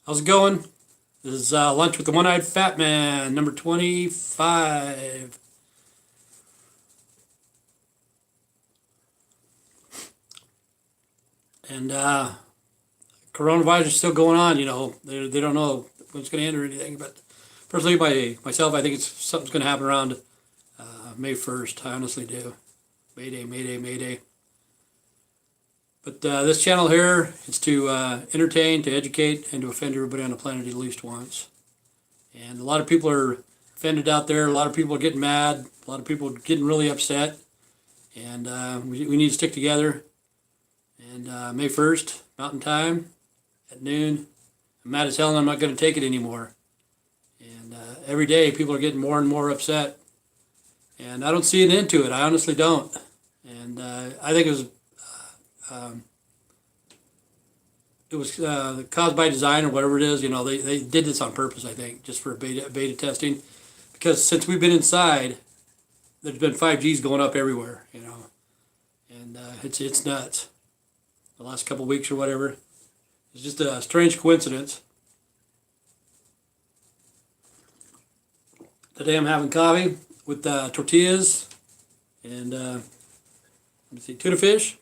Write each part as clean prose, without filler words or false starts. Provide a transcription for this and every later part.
How's it going? This is Lunch with the One-Eyed Fat Man, number 25. And coronavirus is still going on, They don't know when it's going to end or anything. But personally, myself, I think something's going to happen around May 1st. I honestly do. Mayday, Mayday, Mayday. But this channel here is to entertain, to educate, and to offend everybody on the planet at least once. And a lot of people are offended out there. A lot of people are getting mad. A lot of people are getting really upset. And we need to stick together. And May 1st, Mountain Time, at noon. I'm mad as hell and I'm not going to take it anymore. And every day people are getting more and more upset. And I don't see an end to it. I honestly don't. And I think it was caused by design or whatever it is. They did this on purpose, I think, just for beta testing. Because since we've been inside, there's been 5Gs going up everywhere, And it's nuts. The last couple of weeks or whatever. It's just a strange coincidence. Today I'm having coffee with tortillas and let me see, tuna fish.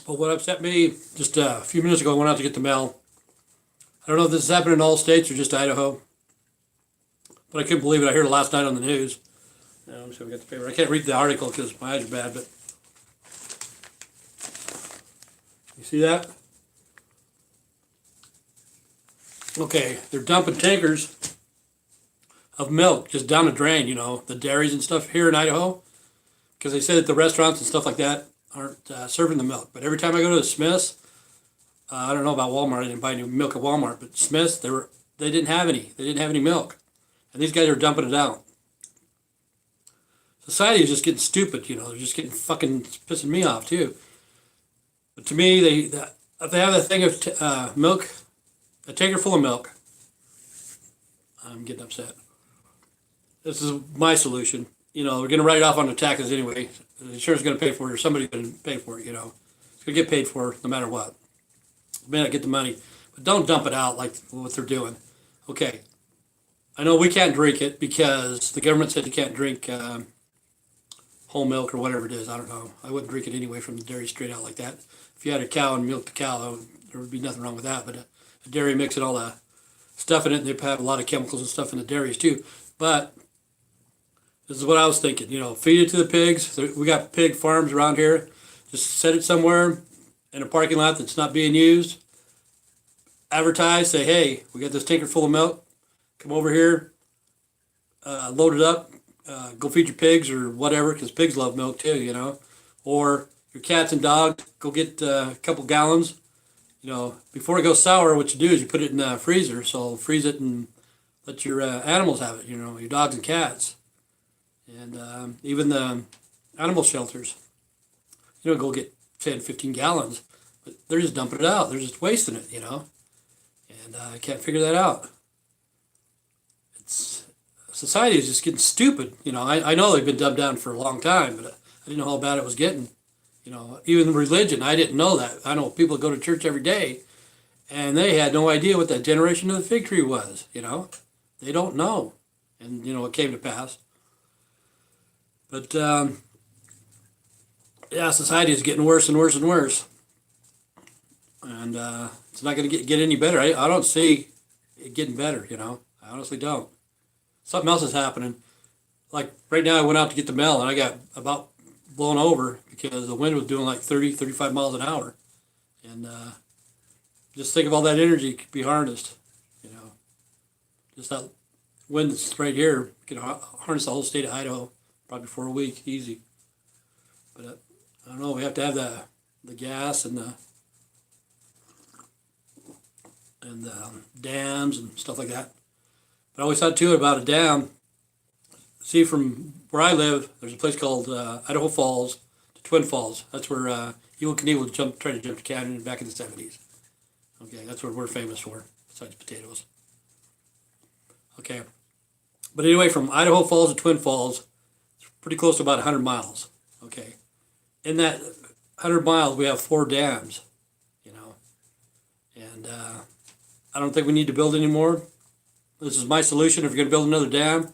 But what upset me just a few minutes ago, I went out to get the mail. I don't know if this has happened in all states or just Idaho, but I couldn't believe it. I heard it last night on the news. I'm just going to get the paper. I can't read the article because my eyes are bad, but you see that? Okay, they're dumping tankers of milk just down the drain, the dairies and stuff here in Idaho, because they said that the restaurants and stuff like that aren't serving the milk. But every time I go to the Smith's, I don't know about Walmart. I didn't buy any milk at Walmart, but Smith's, they didn't have any. They didn't have any milk, and these guys are dumping it out. Society is just getting stupid. They're just getting fucking pissing me off too. But to me, if they have a thing of milk, a tanker full of milk, I'm getting upset. This is my solution. We're going to write it off on the taxes anyway. The insurance is going to pay for it, or somebody's going to pay for it, It's going to get paid for no matter what. You may not get the money, but don't dump it out like what they're doing. Okay, I know we can't drink it because the government said you can't drink whole milk or whatever it is. I don't know. I wouldn't drink it anyway from the dairy straight out like that. If you had a cow and milked the cow, there would be nothing wrong with that. But a dairy mixing all the stuff in it, and they have a lot of chemicals and stuff in the dairies too. But this is what I was thinking, feed it to the pigs. We got pig farms around here. Just set it somewhere in a parking lot that's not being used. Advertise, say, hey, we got this tanker full of milk. Come over here, load it up, go feed your pigs or whatever, because pigs love milk too, Or your cats and dogs, go get a couple gallons. Before it goes sour, what you do is you put it in the freezer. So freeze it and let your animals have it, your dogs and cats. And even the animal shelters, go get 10, 15 gallons, but they're just dumping it out. They're just wasting it, And I can't figure that out. Society is just getting stupid. I know they've been dumbed down for a long time, but I didn't know how bad it was getting. Even religion, I didn't know that. I know people go to church every day, and they had no idea what that generation of the fig tree was, They don't know. And, it came to pass. But, yeah, society is getting worse and worse and worse. And it's not going to get any better. I don't see it getting better, I honestly don't. Something else is happening. Like right now I went out to get the mail and I got about blown over because the wind was doing like 30, 35 miles an hour. And just think of all that energy could be harnessed, Just that wind that's right here could harness the whole state of Idaho probably for a week, easy. But I don't know, we have to have the gas and the dams and stuff like that. But I always thought too about a dam. see, from where I live, there's a place called Idaho Falls to Twin Falls. That's where Evel Knievel tried to jump the canyon back in the 70s. Okay, that's what we're famous for, besides potatoes. Okay, but anyway, from Idaho Falls to Twin Falls, it's pretty close to about 100 miles. Okay, in that 100 miles, we have 4 dams, you know, and I don't think we need to build any more. This is my solution. If you're going to build another dam,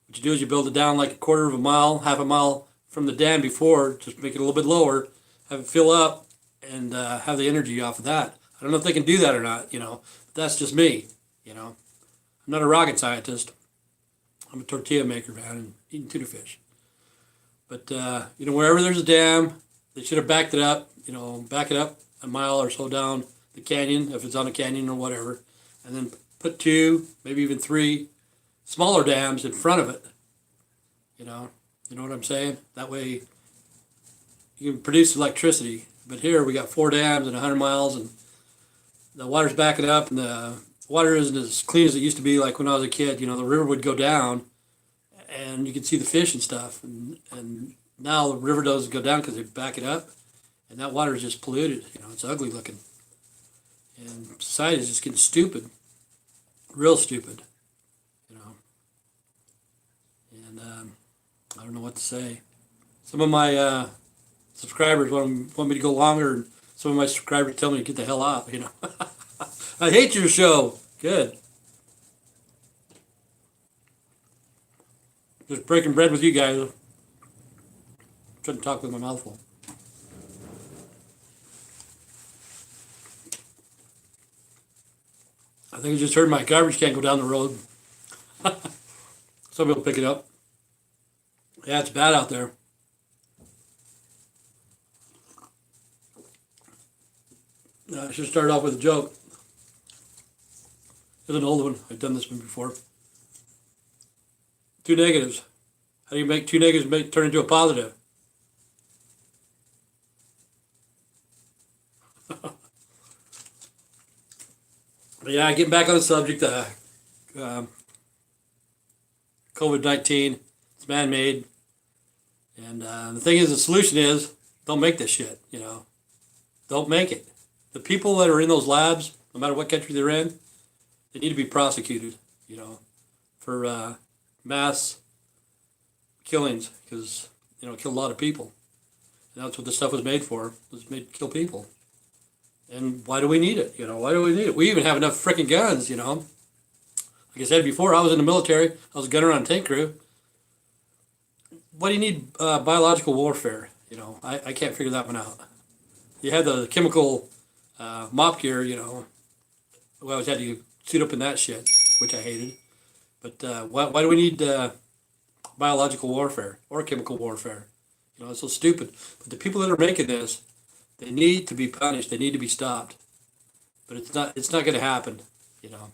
what you do is you build it down like a quarter of a mile, half a mile from the dam before, just make it a little bit lower, have it fill up, and have the energy off of that. I don't know if they can do that or not, you know, but that's just me, you know. I'm not a rocket scientist. I'm a tortilla maker, man, and eating tuna fish. But, you know, wherever there's a dam, they should have backed it up, you know, back it up a mile or so down the canyon, if it's on a canyon or whatever, and then put 2, maybe even 3 smaller dams in front of it, you know what I'm saying? That way you can produce electricity. But here we got 4 dams and 100 miles, and the water's backing up, and the water isn't as clean as it used to be. Like when I was a kid, you know, the river would go down and you could see the fish and stuff, and now the river doesn't go down because they back it up, and that water is just polluted. You know, it's ugly looking, and society is just getting stupid, real stupid, you know. And I don't know what to say. Some of my subscribers want me to go longer, and some of my subscribers tell me to get the hell out, you know. I hate your show. Good. Just breaking bread with you guys. Shouldn't talk with my mouth full. I think I just heard my garbage can go down the road. Somebody will pick it up. Yeah, it's bad out there. I should start off with a joke. It's an old one. I've done this one before. 2 negatives. How do you make 2 negatives turn into a positive? But yeah, getting back on the subject, COVID-19, it's man-made. And the thing is, the solution is, don't make this shit, you know. Don't make it. The people that are in those labs, no matter what country they're in, they need to be prosecuted, you know, for mass killings, because, you know, it killed a lot of people. And that's what this stuff was made for, was made to kill people. And why do we need it? You know, why do we need it? We even have enough freaking guns, you know. Like I said before, I was in the military. I was a gunner on a tank crew. Why do you need biological warfare? You know, I can't figure that one out. You had the chemical mop gear, you know. We always had to suit up in that shit, which I hated. But why do we need biological warfare or chemical warfare? You know, it's so stupid. But the people that are making this, they need to be punished. They need to be stopped. But it's not going to happen, you know.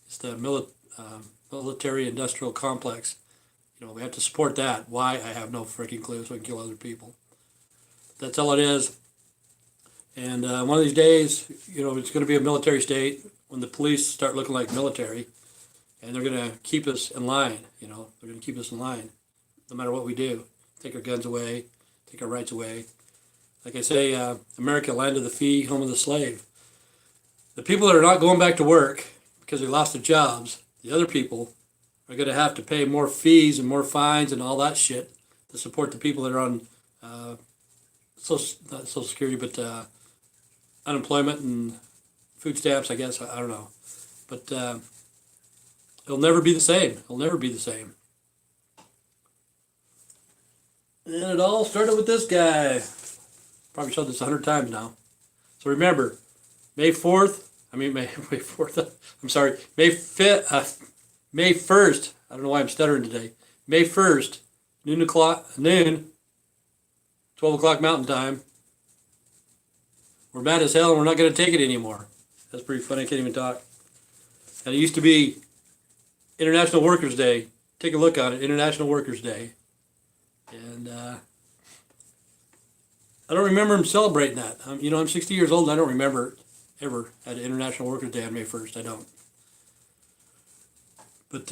It's the military-industrial complex. You know, we have to support that. Why? I have no freaking clue, so I can kill other people. That's all it is. And one of these days, you know, it's going to be a military state when the police start looking like military, and they're going to keep us in line, you know. They're going to keep us in line no matter what we do. Take our guns away, take our rights away. Like I say, America, land of the free, home of the slave. The people that are not going back to work because they lost their jobs, the other people are going to have to pay more fees and more fines and all that shit to support the people that are on not Social Security, but unemployment and food stamps, I guess. I don't know. But it'll never be the same. It'll never be the same. And it all started with this guy. Probably showed this 100 times now. So remember, May 4th, I'm sorry, May 1st, I don't know why I'm stuttering today. May 1st, noon, 12 o'clock Mountain Time. We're mad as hell and we're not going to take it anymore. That's pretty funny, I can't even talk. And it used to be International Workers' Day. Take a look on it, International Workers' Day. And I don't remember him celebrating that. You know, I'm 60 years old and I don't remember ever had an International Workers' Day on May 1st. I don't. But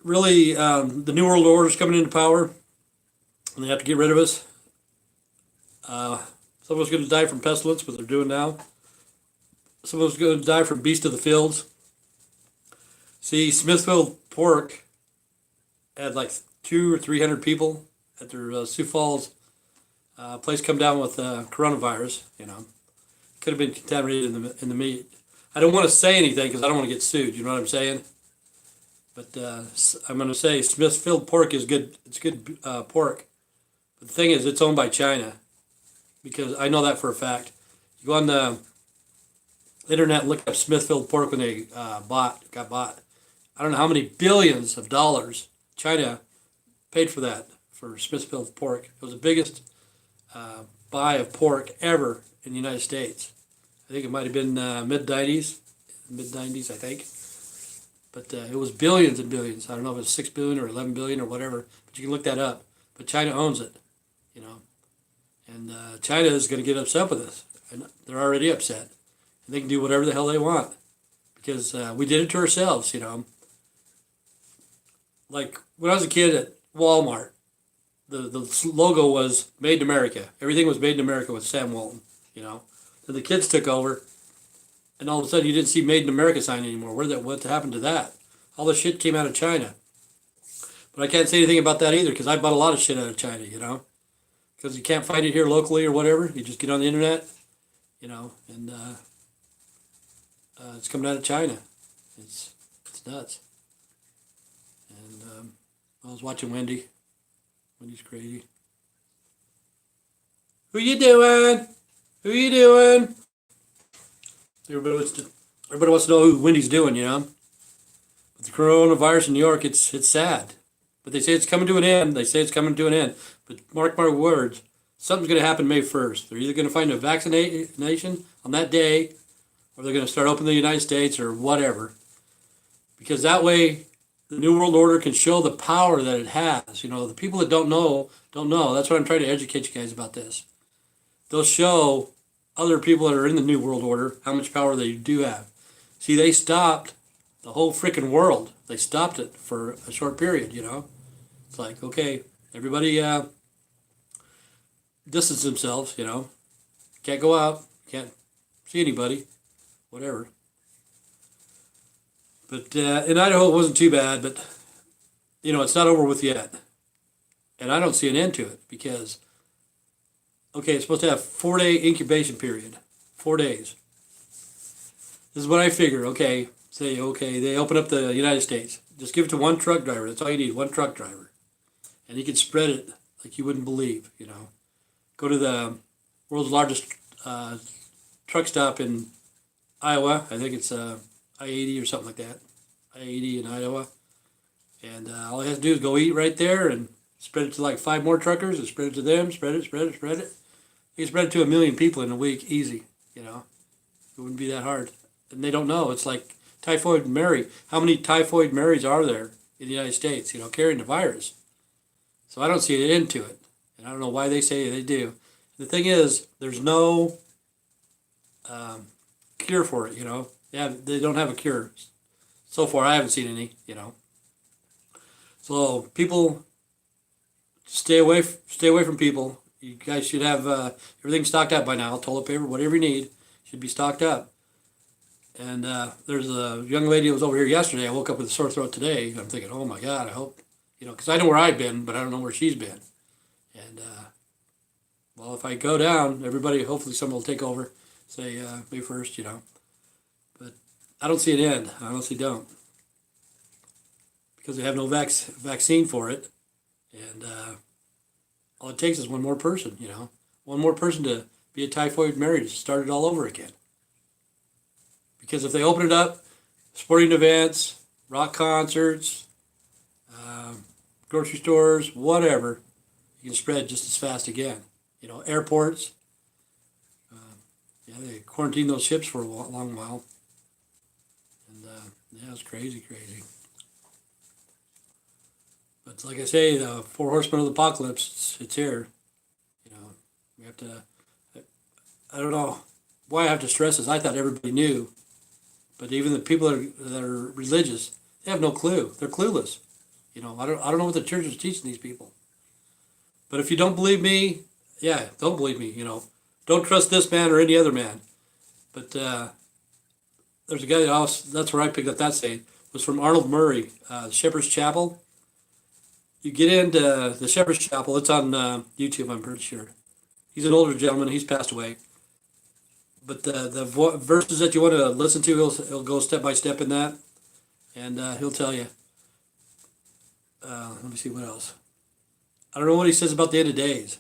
really, the New World Order is coming into power, and they have to get rid of us. Some of us are going to die from pestilence, what they're doing now. Some of us are going to die from beast of the fields. See, Smithfield Pork had like 200 or 300 people at their Sioux Falls place come down with coronavirus. Could have been contaminated in the meat. I don't want to say anything because I don't want to get sued. You know what I'm saying? But I'm going to say Smithfield Pork is good. It's good pork. But the thing is, it's owned by China, because I know that for a fact. You go on the internet and look up Smithfield Pork when they got bought. I don't know how many billions of dollars China paid for that, for Smithfield Pork. It was the biggest buy of pork ever in the United States. I think it might have been mid-90s, I think. But it was billions and billions. I don't know if it was 6 billion or 11 billion or whatever, but you can look that up. But China owns it, And China is going to get upset with us. And they're already upset. And they can do whatever the hell they want, because we did it to ourselves, Like when I was a kid at Walmart, the logo was Made in America. Everything was Made in America with Sam Walton, Then the kids took over, and all of a sudden you didn't see Made in America sign anymore. What happened to that? All the shit came out of China. But I can't say anything about that either, because I bought a lot of shit out of China, Because you can't find it here locally or whatever. You just get on the internet, and it's coming out of China. It's nuts. And I was watching Wendy. Wendy's crazy. Who you doing? Who you doing? Everybody wants to know who Wendy's doing, With the coronavirus in New York, it's sad. But they say it's coming to an end. But mark my words, something's going to happen May 1st. They're either going to find a vaccination on that day, or they're going to start opening the United States or whatever. Because that way, the New World Order can show the power that it has. The people that don't know, don't know. That's what I'm trying to educate you guys about this. They'll show other people that are in the New World Order how much power they do have. See, they stopped the whole freaking world. They stopped it for a short period, It's like, okay, everybody distance themselves, Can't go out, can't see anybody, whatever. But in Idaho, it wasn't too bad, but, it's not over with yet. And I don't see an end to it, because, okay, it's supposed to have 4-day incubation period. 4 days. This is what I figure, okay, they open up the United States. Just give it to one truck driver. That's all you need, one truck driver. And he can spread it like you wouldn't believe, Go to the world's largest truck stop in Iowa. I think it's I-80 or something like that. I-80 in Iowa. And all he has to do is go eat right there and spread it to like 5 more truckers and spread it to them, spread it. He can spread it to 1 million people in a week, easy, It wouldn't be that hard. And they don't know. It's like Typhoid Mary. How many Typhoid Marys are there in the United States, carrying the virus? So I don't see an end to it. And I don't know why they say they do. The thing is, there's no cure for it, They don't have a cure. So far, I haven't seen any, So people, stay away from people. You guys should have everything stocked up by now. Toilet paper, whatever you need, should be stocked up. And there's a young lady that was over here yesterday. I woke up with a sore throat today. I'm thinking, oh my God, I hope, because I know where I've been, but I don't know where she's been. And, well, if I go down, everybody, hopefully someone will take over, say May 1st, But I don't see an end. I honestly don't. Because they have no vaccine for it. And all it takes is one more person, One more person to be a Typhoid Mary to start it all over again. Because if they open it up, sporting events, rock concerts, grocery stores, whatever, you can spread just as fast again. Airports. They quarantined those ships for a long while. And it's crazy. But like I say, the 4 horsemen of the apocalypse, it's here. We have to, I don't know why I have to stress this. I thought everybody knew. But even the people that are religious, They have no clue. They're clueless. I don't know what the church is teaching these people. But if you don't believe me, yeah, don't believe me. Don't trust this man or any other man. But there's a guy that's where I picked up that saying. It was from Arnold Murray, Shepherd's Chapel. You get into the Shepherd's Chapel. It's on YouTube, I'm pretty sure. He's an older gentleman. He's passed away. But the verses that you want to listen to, he'll go step by step in that, and he'll tell you. Let me see what else. I don't know what he says about the end of days,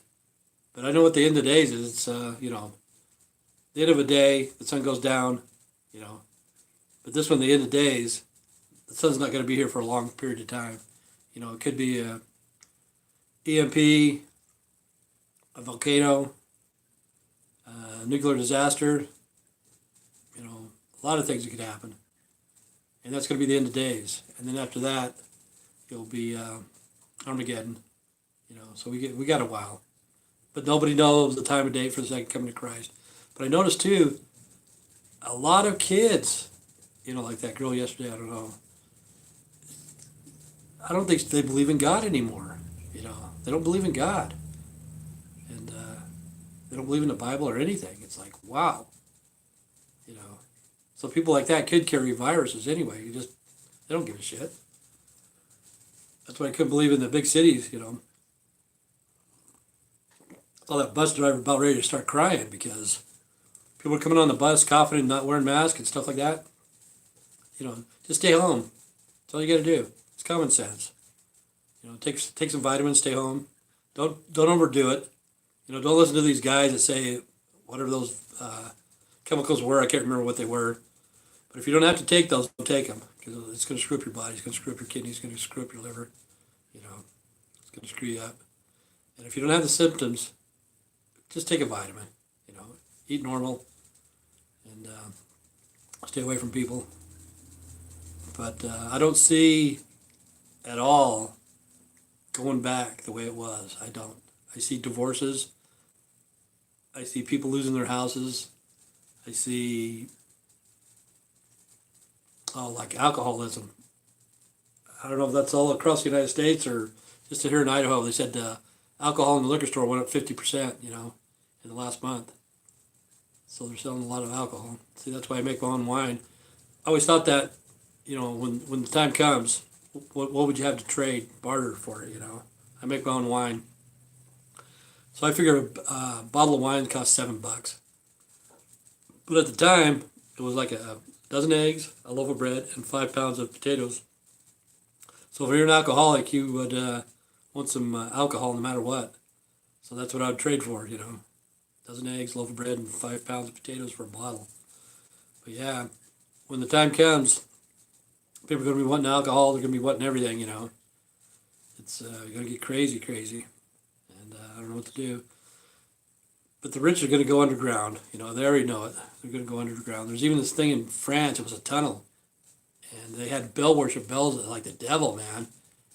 but I know what the end of days is. It's the end of a day, the sun goes down, But this one, the end of days, the sun's not going to be here for a long period of time. It could be a EMP, a volcano, a nuclear disaster. A lot of things that could happen, and that's going to be the end of days. And then after that, it'll be Armageddon. So we got a while, but nobody knows the time and date for the second coming of Christ. But I noticed too, a lot of kids, like that girl yesterday. I don't know. I don't think they believe in God anymore. They don't believe in God, and they don't believe in the Bible or anything. It's like, wow. So people like that could carry viruses anyway. They don't give a shit. That's why I couldn't believe in the big cities. Saw that bus driver about ready to start crying because people were coming on the bus coughing and not wearing masks and stuff like that. Just stay home. That's all you got to do. It's common sense. Take some vitamins, stay home. Don't overdo it. Don't listen to these guys that say whatever those chemicals were. I can't remember what they were. But if you don't have to take those, don't take them because it's going to screw up your body. It's going to screw up your kidneys. It's going to screw up your liver. It's going to screw you up. And if you don't have the symptoms, just take a vitamin. Eat normal and stay away from people. But I don't see at all going back the way it was. I don't. I see divorces. I see people losing their houses. I see, like alcoholism. I don't know if that's all across the United States or just here in Idaho. They said alcohol in the liquor store went up 50%, in the last month. So they're selling a lot of alcohol. See, that's why I make my own wine. I always thought that, when the time comes, what would you have to trade, barter for it, I make my own wine. So I figure a bottle of wine costs $7. But at the time, it was like a dozen eggs, a loaf of bread, and 5 pounds of potatoes. So if you're an alcoholic, you would want some alcohol no matter what. So that's what I would trade for, dozen eggs, loaf of bread, and 5 pounds of potatoes for a bottle. But yeah, when the time comes, people are going to be wanting alcohol. They're going to be wanting everything, It's going to get crazy, and I don't know what to do. But the rich are going to go underground. They already know it. They're going to go underground. There's even this thing in France. It was a tunnel, and they had bell worship, bells like the devil, man.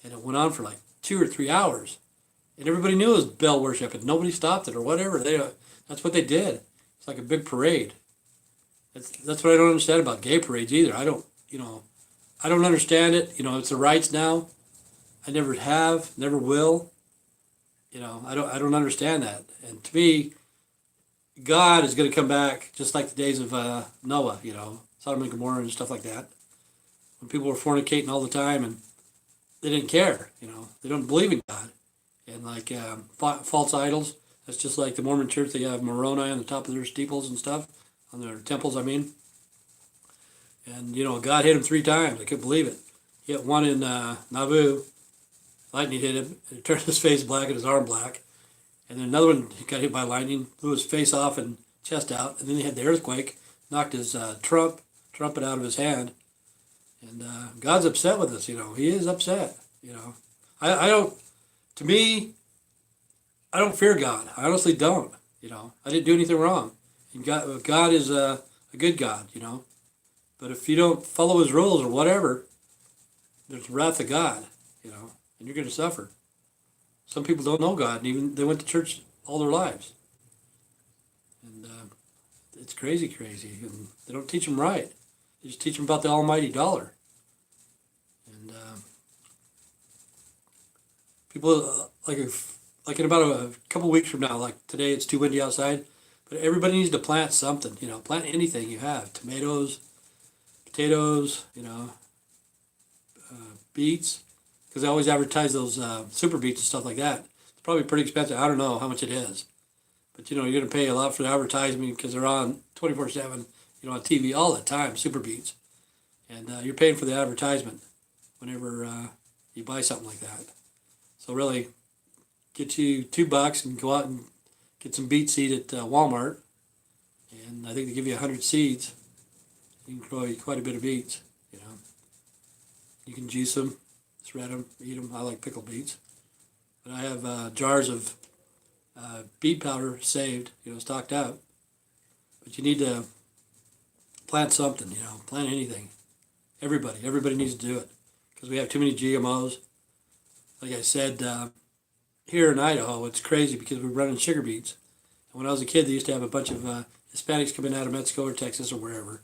And it went on for like 2 or 3 hours, and everybody knew it was bell worship, and nobody stopped it or whatever. That's what they did. It's like a big parade. That's what I don't understand about gay parades either. I don't understand it. It's the rights now. I never have, never will. I don't understand that. And to me, God is going to come back just like the days of Noah, Sodom and Gomorrah and stuff like that. When people were fornicating all the time and they didn't care, They don't believe in God. And like false idols, that's just like the Mormon church. They have Moroni on the top of their steeples and stuff, on their temples, I mean. And, God hit him 3 times. I couldn't believe it. He hit one in Nauvoo. Lightning hit him. It turned his face black and his arm black. And then another one, he got hit by lightning, blew his face off and chest out. And then he had the earthquake, knocked his trumpet out of his hand. And God's upset with us, He is upset, I don't, to me, I don't fear God. I honestly don't, I didn't do anything wrong. And God is a good God, But if you don't follow His rules or whatever, there's the wrath of God, and you're going to suffer. Some people don't know God, and even they went to church all their lives. And it's crazy. And they don't teach them right. They just teach them about the almighty dollar. And people like in about a couple weeks from now, like today it's too windy outside, but everybody needs to plant something. Plant anything you have: tomatoes, potatoes, beets, because I always advertise those super beets and stuff like that. It's probably pretty expensive. I don't know how much it is, but you're going to pay a lot for the advertisement because they're on 24/7, on TV all the time. Super beets, and you're paying for the advertisement whenever you buy something like that. So really, get you $2 and go out and get some beet seed at Walmart, and I think they give you 100 seeds. You can grow quite a bit of beets. You can juice them, shred them, eat them. I like pickled beets. But I have jars of beet powder saved, stocked up. But you need to plant something, plant anything. Everybody needs to do it because we have too many GMOs. Like I said, here in Idaho, it's crazy because we're running sugar beets. And when I was a kid, they used to have a bunch of Hispanics coming out of Mexico or Texas or wherever.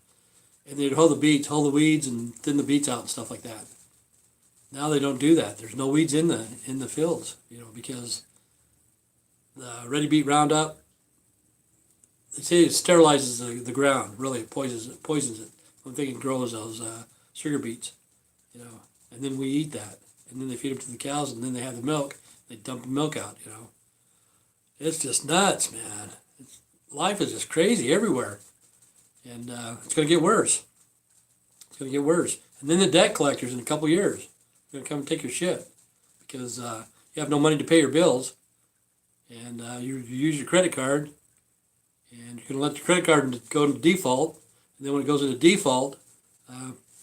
And they'd hoe the weeds, and thin the beets out and stuff like that. Now they don't do that. There's no weeds in the fields, because the Ready Beet Roundup, they say it sterilizes the ground. Really, it poisons it. One thing it grows those sugar beets, and then we eat that, and then they feed them to the cows, and then they have the milk. They dump the milk out, It's just nuts, man. Life is just crazy everywhere. And it's going to get worse. It's going to get worse. And then the debt collectors in a couple years are going to come and take your shit because you have no money to pay your bills. And you use your credit card, and you're going to let the credit card go into default. And then when it goes into default,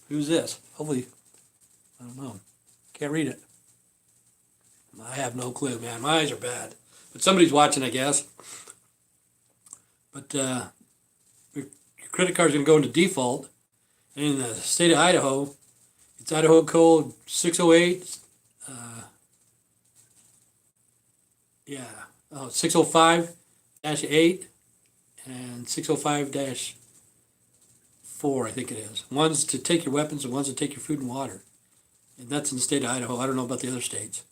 who's this? Hopefully, I don't know. Can't read it. I have no clue, man. My eyes are bad. But somebody's watching, I guess. But your credit card's going to go into default. And in the state of Idaho, it's Idaho Code 608, 605-8 and 605-4, I think it is. One's to take your weapons and one's to take your food and water. And that's in the state of Idaho. I don't know about the other states.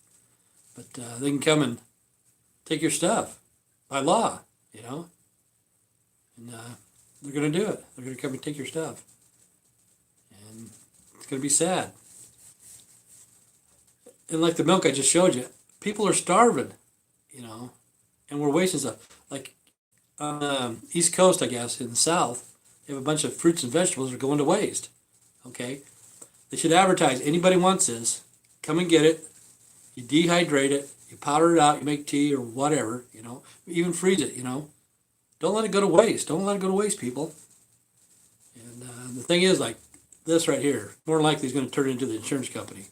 But they can come and take your stuff by law, And they're going to do it. They're going to come and take your stuff. And it's going to be sad. And like the milk I just showed you, people are starving, and we're wasting stuff. Like on the East Coast, I guess, in the South, they have a bunch of fruits and vegetables that are going to waste. Okay? They should advertise, anybody wants this, come and get it. You dehydrate it, you powder it out, you make tea or whatever, even freeze it, Don't let it go to waste. Don't let it go to waste, people. And the thing is, like this right here, more than likely is going to turn into the insurance company.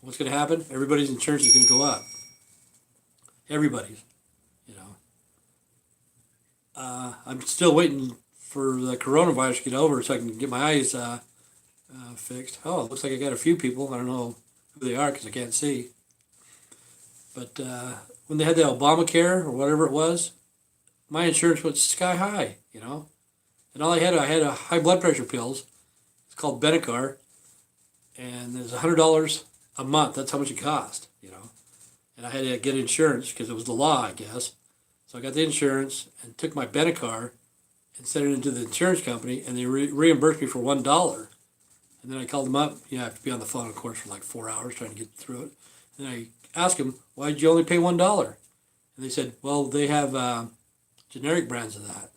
What's going to happen? Everybody's insurance is going to go up. Everybody's, I'm still waiting for the coronavirus to get over so I can get my eyes fixed. Oh, it looks like I got a few people. I don't know who they are because I can't see. But when they had the Obamacare or whatever it was, my insurance went sky high, And all I had a high blood pressure pills. It's called Benacar. And it was $100 a month. That's how much it cost, And I had to get insurance because it was the law, I guess. So I got the insurance and took my Benacar and sent it into the insurance company, and they reimbursed me for $1. And then I called them up. I have to be on the phone, of course, for like 4 hours trying to get through it. And I asked them, why did you only pay $1? And they said, well, they have generic brands of that,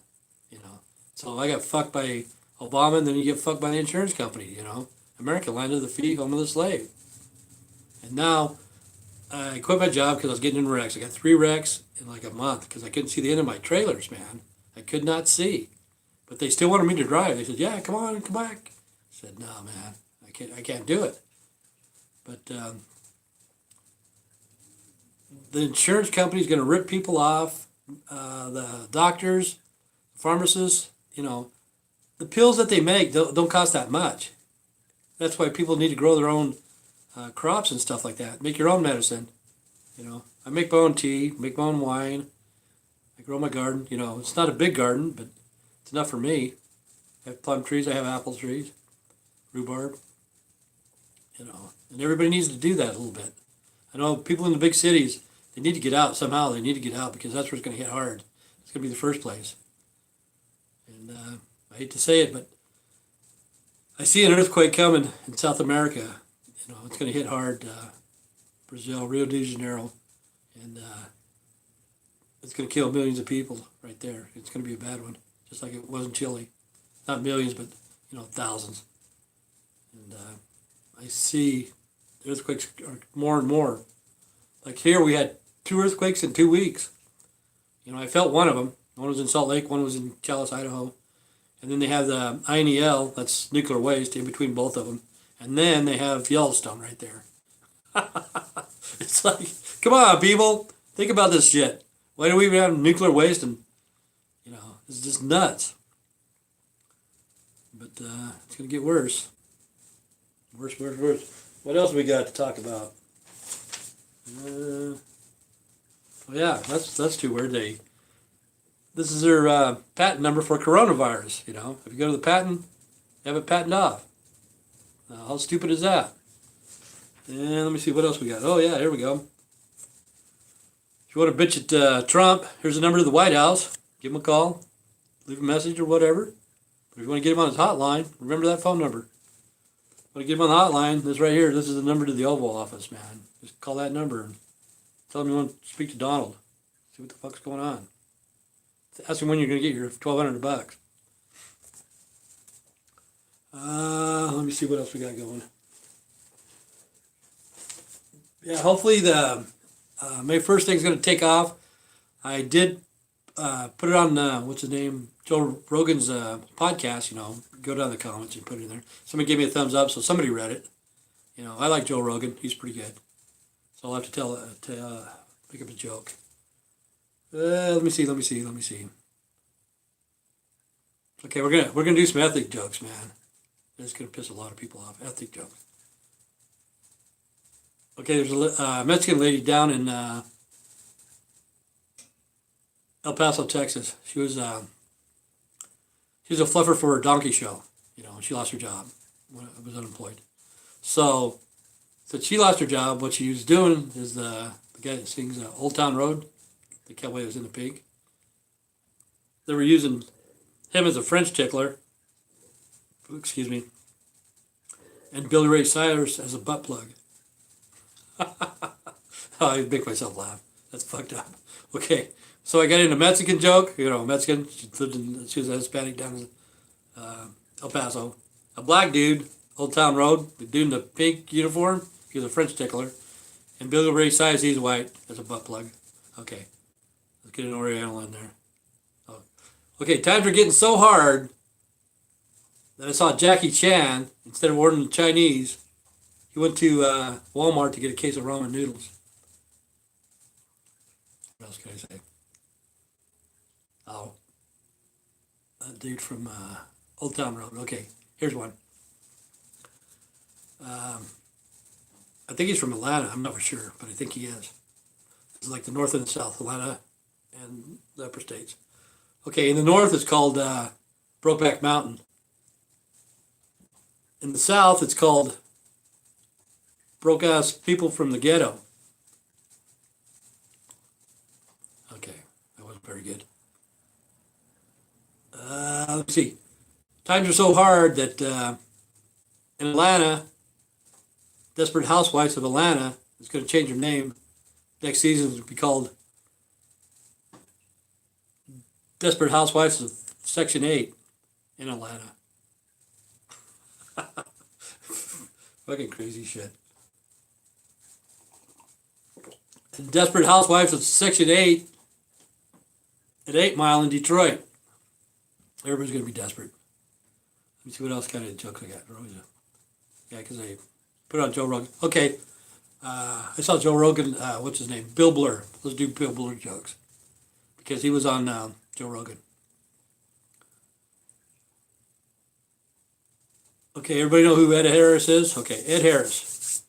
So I got fucked by Obama, and then you get fucked by the insurance company, America, land of the free, home of the slave. And now I quit my job because I was getting in wrecks. I got 3 wrecks in like a month because I couldn't see the end of my trailers, man. I could not see. But they still wanted me to drive. They said, yeah, come on, come back. I said, no, man, I can't do it. But the insurance company is going to rip people off. The doctors, pharmacists, the pills that they make don't cost that much. That's why people need to grow their own crops and stuff like that. Make your own medicine. I make my own tea, make my own wine. I grow my garden. It's not a big garden, but it's enough for me. I have plum trees. I have apple trees, rhubarb. And everybody needs to do that a little bit. I know people in the big cities, they need to get out somehow. They need to get out because that's where it's going to hit hard. It's going to be the first place. And I hate to say it, but I see an earthquake coming in South America. You know, it's going to hit hard. Brazil, Rio de Janeiro, and it's going to kill millions of people right there. It's going to be a bad one, just like it was in Chile. Not millions, but thousands. And I see earthquakes are more and more. Like here, we had 2 earthquakes in 2 weeks. I felt one of them. One was in Salt Lake, one was in Chalice, Idaho. And then they have the INEL, that's nuclear waste, in between both of them. And then they have Yellowstone right there. It's like, come on, people. Think about this shit. Why do we even have nuclear waste? And, it's just nuts. But it's going to get worse. Worse. What else we got to talk about? Yeah, that's too weird. This is their patent number for coronavirus. If you go to the patent, they have it patent off. How stupid is that? And let me see what else we got. Oh yeah, here we go. If you want to bitch at Trump, here's the number to the White House. Give him a call, leave a message or whatever. But if you want to get him on his hotline, remember that phone number. Want to get him on the hotline? This right here. This is the number to the Oval Office, man. Just call that number and tell him you want to speak to Donald. See what the fuck's going on. Ask him when you're going to get your $1,200. Let me see what else we got going. Yeah, hopefully the May 1st thing's going to take off. I did put it on, what's his name, Joe Rogan's podcast, go down in the comments and put it in there. Somebody gave me a thumbs up, so somebody read it. I like Joe Rogan. He's pretty good. So I'll have to make up a joke. Let me see. Okay, we're gonna do some ethnic jokes, man. It's gonna piss a lot of people off. Ethnic jokes. Okay, there's a Mexican lady down in El Paso, Texas. She was a fluffer for a donkey show. She lost her job when I was unemployed. So she lost her job. What she was doing is the guy that sings Old Town Road, the cowboy that was in the pig. They were using him as a French tickler. Excuse me. And Billy Ray Cyrus as a butt plug. I make myself laugh. That's fucked up. Okay, so I got into a Mexican joke. Mexican. She was a Hispanic down in El Paso. A black dude, Old Town Road, the dude in the pink uniform. He was a French tickler. And Billy Ray Cyrus, he's white, as a butt plug. Okay, let's get an Oriental in there. Oh. Okay, times are getting so hard that I saw Jackie Chan, instead of ordering Chinese, he went to Walmart to get a case of ramen noodles. What else can I say? Oh, that dude from Old Town Road. Okay, here's one. I think he's from Atlanta. I'm not for sure, but I think he is. It's like the north and the south, Atlanta and the upper states. Okay, in the north it's called Brokeback Mountain. In the south it's called Broke Ass People from the Ghetto. Okay, that wasn't very good. Let's see. Times are so hard that in Atlanta, Desperate Housewives of Atlanta is going to change their name. Next season will be called Desperate Housewives of Section 8 in Atlanta. Fucking crazy shit. Desperate Housewives of Section 8 at 8 Mile in Detroit. Everybody's going to be desperate. Let me see what else kind of jokes I got. Yeah, because I put on Joe Rogan. Okay. I saw Joe Rogan, what's his name? Bill Blur. Let's do Bill Blur jokes. Because he was on Joe Rogan. Okay, everybody know who Ed Harris is? Okay, Ed Harris.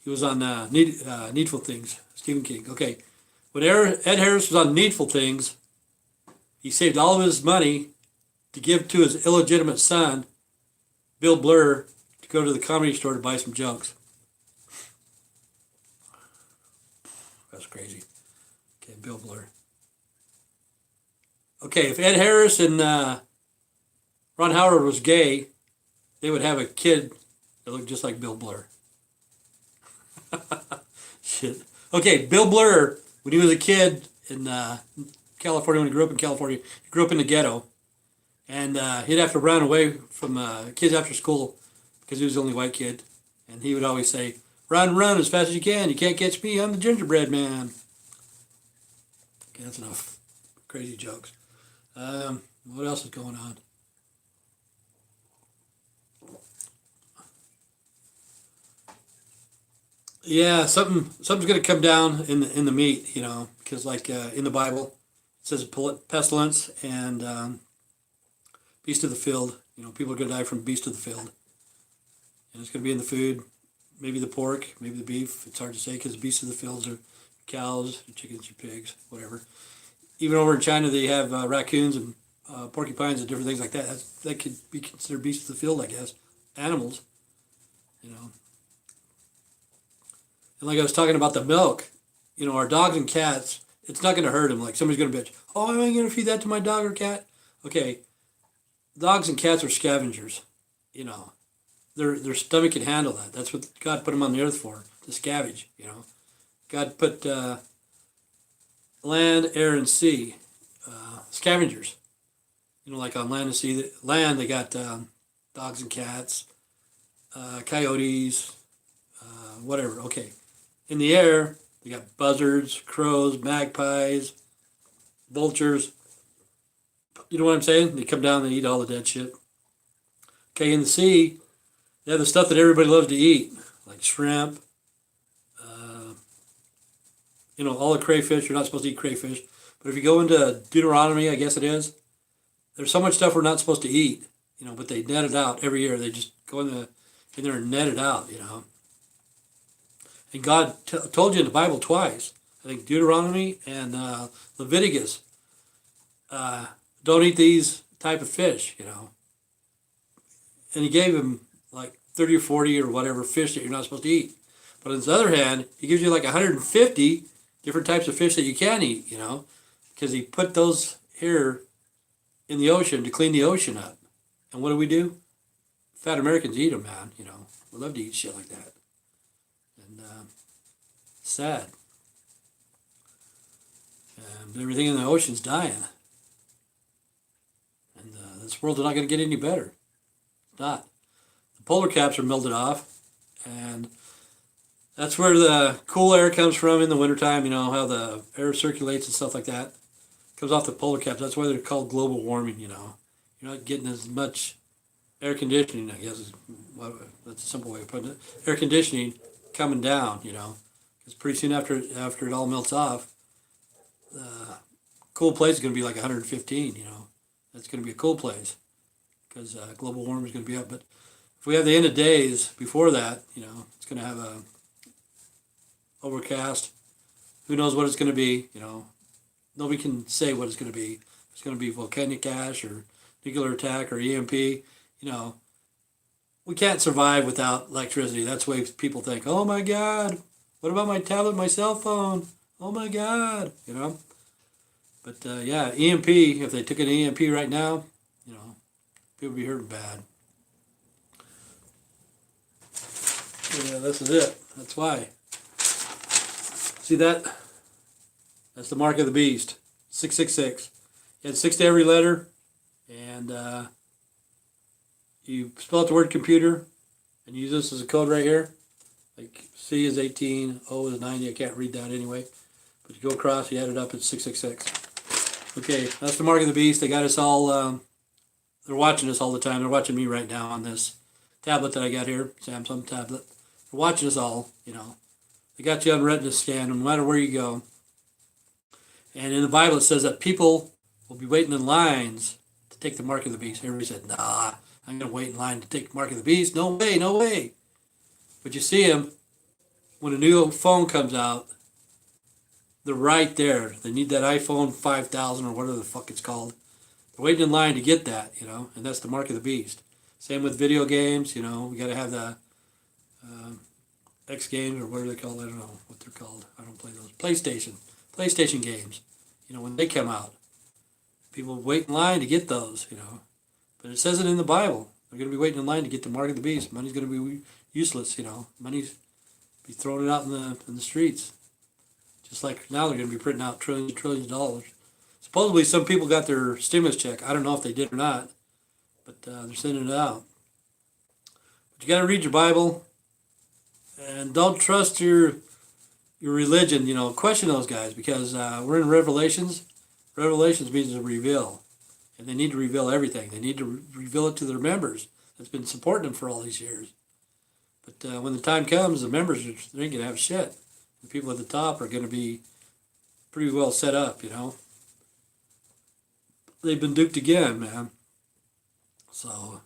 He was on Needful Things, Stephen King. Okay, when Ed Harris was on Needful Things, he saved all of his money to give to his illegitimate son, Bill Blur, to go to the Comedy Store to buy some jokes. That's crazy. Okay, Bill Blair. Okay, if Ed Harris and Ron Howard was gay, they would have a kid that looked just like Bill Blair. Shit. Okay, Bill Blair, when he was a kid in California, when he grew up in California, he grew up in the ghetto. And he'd have to run away from kids after school because he was the only white kid. And he would always say, run, run as fast as you can. You can't catch me. I'm the gingerbread man. Okay, that's enough crazy jokes. What else is going on? Yeah, something's going to come down in the meat, you know, because like in the Bible, it says pestilence and beast of the field. You know, people are going to die from beast of the field, and it's going to be in the food. Maybe the pork, maybe the beef. It's hard to say because beasts of the fields are cows, your chickens, your pigs, whatever. Even over in China, they have raccoons and porcupines and different things like that. That could be considered beasts of the field, I guess. Animals, you know. And like I was talking about the milk, you know, our dogs and cats, it's not going to hurt them. Like somebody's going to bitch, oh, am I going to feed that to my dog or cat? Okay, dogs and cats are scavengers, you know. Their stomach can handle that. That's what God put them on the earth for, to scavenge, you know. God put land, air, and sea, scavengers. You know, like on land and sea. Land, they got dogs and cats, coyotes, whatever. Okay. In the air, they got buzzards, crows, magpies, vultures. You know what I'm saying? They come down and they eat all the dead shit. Okay, in the sea, they have the stuff that everybody loves to eat, like shrimp, you know, all the crayfish. You're not supposed to eat crayfish. But if you go into Deuteronomy, I guess it is, there's so much stuff we're not supposed to eat, you know, but they net it out every year. They just go in there and net it out, you know. And God told you in the Bible twice, I think Deuteronomy and Leviticus, don't eat these type of fish, you know. And he gave him like 30 or 40 or whatever fish that you're not supposed to eat. But on the other hand, he gives you like 150 different types of fish that you can eat, you know, because he put those here in the ocean to clean the ocean up. And what do? Fat Americans eat them, man, you know. We love to eat shit like that. And sad. And everything in the ocean's dying. And this world's not going to get any better. It's not. The polar caps are melted off, and that's where the cool air comes from in the wintertime, you know, how the air circulates and stuff like that. It comes off the polar caps. That's why they're called global warming, you know. You're not getting as much air conditioning, I guess, that's a simple way of putting it. Air conditioning coming down, you know, because pretty soon after it all melts off, the cool place is going to be like 115, you know. That's going to be a cool place because global warming is going to be up. But if we have the end of days before that, you know, it's going to have a overcast. Who knows what it's going to be, you know. Nobody can say what it's going to be. It's going to be volcanic ash or nuclear attack or EMP. You know, we can't survive without electricity. That's the way people think, oh my God, what about my tablet, my cell phone? Oh my God, you know. But yeah, EMP, if they took an EMP right now, you know, people would be hurting bad. Yeah, this is it. That's why. See that? That's the mark of the beast. 666. You had 6 to every letter, and you spell out the word computer, and use this as a code right here. Like C is 18, O is 90. I can't read that anyway. But you go across, you add it up, it's 666. Okay, that's the mark of the beast. They got us all, they're watching us all the time. They're watching me right now on this tablet that I got here, Samsung tablet. They're watching us all, you know. They got you on retina scan no matter where you go. And in the Bible it says that people will be waiting in lines to take the mark of the beast. Everybody said, nah, I'm going to wait in line to take the mark of the beast. No way, no way. But you see them, when a new phone comes out, they're right there. They need that iPhone 5000 or whatever the fuck it's called. They're waiting in line to get that, you know, and that's the mark of the beast. Same with video games, you know, we got to have the X games or whatever they call it. I don't know what they're called. I don't play those. PlayStation games. You know, when they come out, people wait in line to get those. You know, but it says it in the Bible. They're going to be waiting in line to get the mark of the beast. Money's going to be useless. You know, money's be throwing it out in the streets. Just like now they're going to be printing out trillions and trillions of dollars. Supposedly some people got their stimulus check. I don't know if they did or not, but they're sending it out. But you got to read your Bible, and don't trust your religion. You know, question those guys, because we're in Revelations. Revelations means to reveal, and they need to reveal everything. They need to reveal it to their members that's been supporting them for all these years. But when the time comes, the members they ain't going to have shit. The people at the top are going to be pretty well set up, you know. They've been duped again, man. So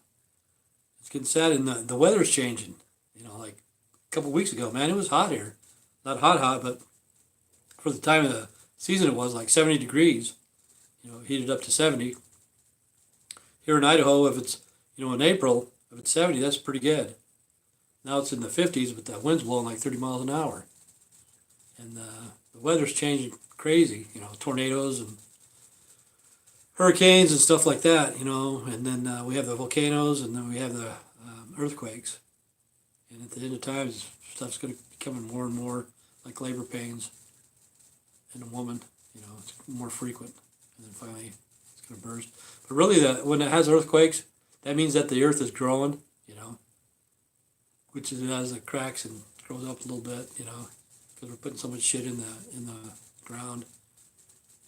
it's getting sad, and the weather's changing. You know, like a couple weeks ago, man, it was hot here. Not hot, but for the time of the season, it was like 70 degrees. You know, heated up to 70. Here in Idaho, if it's, you know, in April, if it's 70, that's pretty good. Now it's in the 50s, but the wind's blowing like 30 miles an hour. And the weather's changing crazy, you know, tornadoes and hurricanes and stuff like that, you know. And then we have the volcanoes, and then we have the earthquakes. And at the end of times, stuff's going to be becoming more and more like labor pains in a woman. You know, it's more frequent. And then finally, it's going to burst. But really, when it has earthquakes, that means that the earth is growing, you know, which is as it cracks and grows up a little bit, you know, because we're putting so much shit in the ground.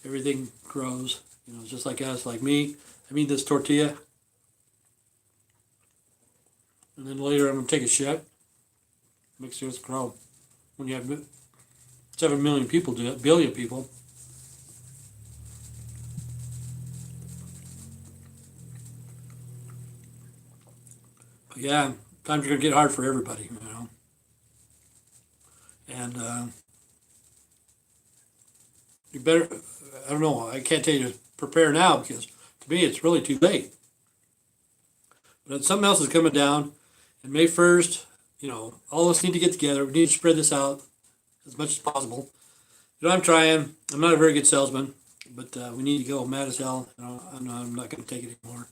Everything grows, you know, just like us, like me. I eat this tortilla, and then later I'm gonna take a shit. Makes the earth grow. When you have 7 million people do it, billion people. But yeah, times are gonna get hard for everybody, you know. And you better, I don't know, I can't tell you to prepare now, because to me it's really too late. But something else is coming down, and May 1st, you know, all of us need to get together. We need to spread this out as much as possible. You know, I'm trying. I'm not a very good salesman, but we need to go. I'm mad as hell. You know, I'm not going to take it anymore.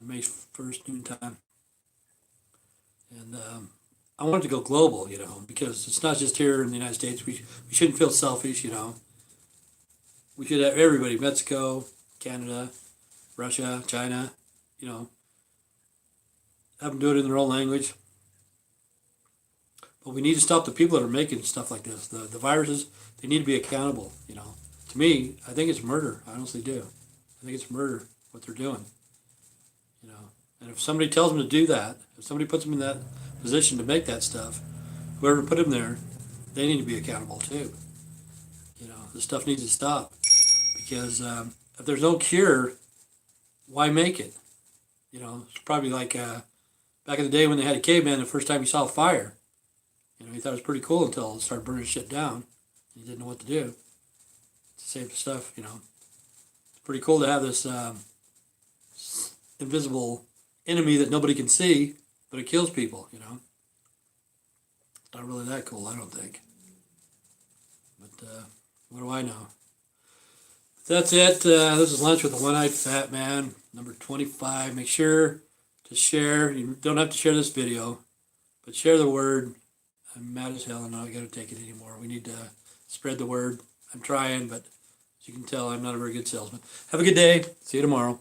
On May 1st, noontime. And I want it to go global, you know, because it's not just here in the United States. We shouldn't feel selfish, you know. We should have everybody, Mexico, Canada, Russia, China, you know, have them do it in their own language. But we need to stop the people that are making stuff like this. The viruses, they need to be accountable, you know. To me, I think it's murder. I honestly do. I think it's murder, what they're doing, you know. And if somebody tells them to do that, if somebody puts them in that position to make that stuff, whoever put them there, they need to be accountable too. You know, this stuff needs to stop, because if there's no cure, why make it? You know, it's probably like back in the day when they had a caveman, the first time he saw a fire. You know, he thought it was pretty cool until it started burning shit down. He didn't know what to do. It's the same stuff, you know. It's pretty cool to have this invisible enemy that nobody can see, but it kills people, you know. It's not really that cool, I don't think. But what do I know? That's it. This is Lunch with the One-Eyed Fat Man, number 25. Make sure to share. You don't have to share this video, but share the word. I'm mad as hell, and I got to take it anymore. We need to spread the word. I'm trying, but as you can tell, I'm not a very good salesman. Have a good day. See you tomorrow.